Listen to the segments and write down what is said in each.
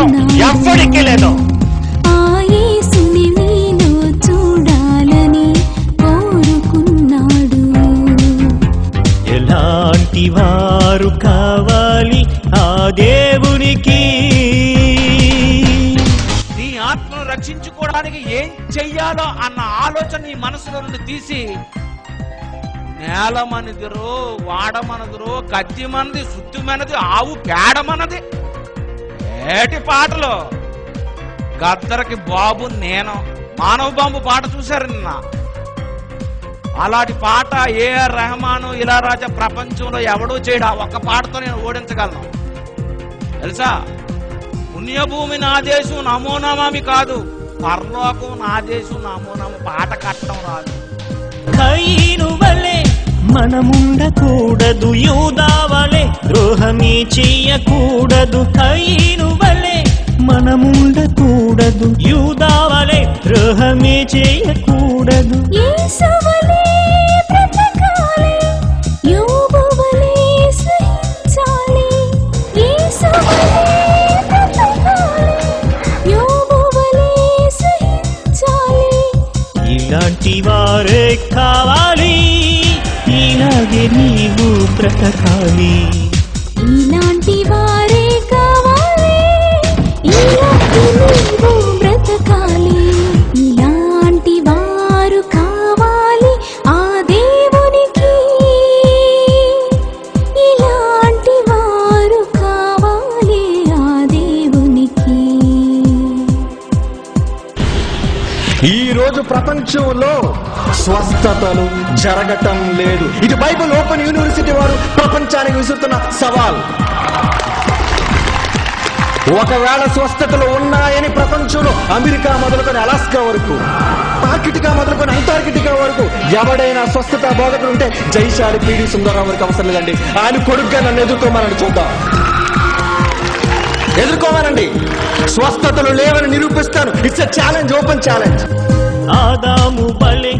భాగ్యం ఎవ్వడికి లేదు. ఎలాంటి వారు కావాలి ఆ దేవునికి? నీ ఆత్మను రక్షించుకోవడానికి ఏం చెయ్యాలో అన్న ఆలోచన నీ మనసులో నుండి తీసి, నేలమనిదిరో, వాడమనదిరో, కత్తిమనది, సుత్తిమనది, ఆవు పేడమన్నది ఏటి పాటలు. గద్దరకి బాబు నేను, మానవ బాంబు పాట చూశారు నిన్న. అలాంటి పాట ఏఆర్ రెహమాను, ఇళయరాజా ప్రపంచంలో ఎవడూ చేయడా. ఒక్క పాటతో నేను ఓడించగలను తెలుసా? పుణ్యభూమి నా దేశం నమోనమామి కాదు, పరలోకం నా దేశం నమోనమ పాట కట్టడం రాదు. కయీను వలె మనముండకూడదు, యూదా వలె ద్రోహమే చెయ్యకూడదు. కయీను వలె మనముండకూడదు, యూదా వలె ద్రోహమే చెయ్యకూడదు. ఇలాంటి వారే కావాలి, ఇలాగే నీవు బ్రతకాలి. ఇలాంటి వారే కావాలి, ఇలాగే నీవు బ్రతకాలి. ఇలాంటి వారు కావాలి ఆ దేవునికి. ఇలాంటి వారు కావాలి ఆ దేవునికి. ఈ రోజు ప్రపంచంలో స్వస్థతలు జరగటం లేదు. ఇది బైబిల్ ఓపెన్ యూనివర్సిటీ వారు ప్రపంచానికి విసురుతున్న సవాల్. ఒకవేళ స్వస్థతలు ఉన్నాయని ప్రపంచంలో అమెరికా మొదలుకొని అలాస్కా వరకు, ఆర్కిటికా మొదలుకొని అంటార్కిటికా వరకు ఎవడైనా స్వస్థత బోధకులు ఉంటే జైశాలి పీడి సుందరరావు వరకు అవసరం లేదండి. ఆయన కొడుగ్గా నన్ను ఎదుర్కోమని చూద్దాం, ఎదుర్కోమనండి. స్వస్థతలు లేవని నిరూపిస్తాను. It's a challenge, open challenge. ఆదాము వలె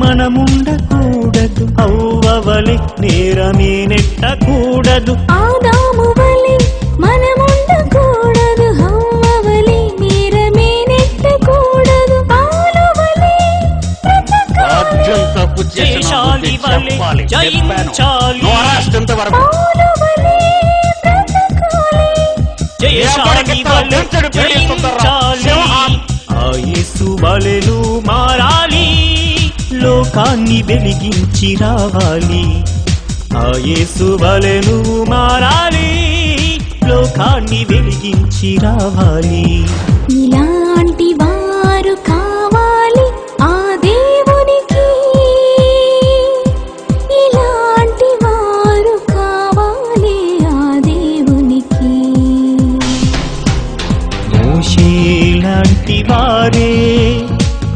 మనముండకూడదు, హవ్వ వలె నేరమే నెట్టకూడదు. ఆదాము వలె మనముండకూడదు, హవ్వ వలె నేరమే నెట్టకూడదు. పాలు వలె బ్రతకాలి, జయశాలి వలె జయించాలి. పాలు వలె బ్రతకాలి, జయశాలి వలె జయించాలి. ఆ యేసు వలెను మారాలి, లోకాన్ని వెలిగించి రావాలి. ఆ యేసు వలెను మారాలి, లోకాన్ని వెలిగించి రావాలి. ఇలాంటి వారు కావాలి ఆ దేవునికి. ఇలాంటి వారు కావాలి ఆ దేవునికి. మోషే లాంటి వారే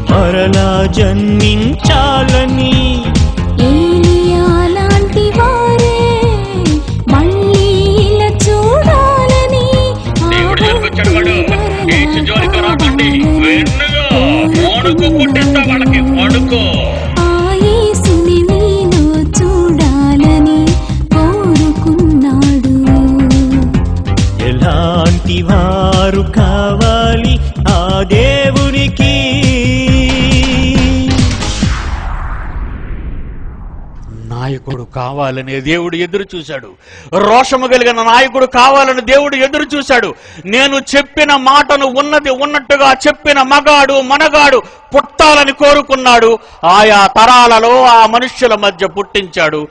మరలా జన్మించాలని, ఏలియా లాంటి వారే మళ్ళీ ఇలా చూడాలని. ఆ యేసుని నీలో చూడాలని కోరుకున్నాడు. ఎలాంటి వారు కావాలి ఆ దేవునికి? నాయకుడు కావాలని దేవుడు ఎదురు చూశాడు. రోషము కలిగిన నాయకుడు కావాలని దేవుడు ఎదురు చూశాడు. నేను చెప్పిన మాటను ఉన్నది ఉన్నట్టుగా చెప్పిన మగాడు మనగాడు పుట్టాలని కోరుకున్నాడు. ఆయా తరాలలో ఆ మనుష్యుల మధ్య పుట్టించాడు.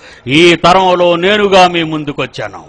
ఈ తరంలో నేనుగా మీ ముందుకొచ్చాను.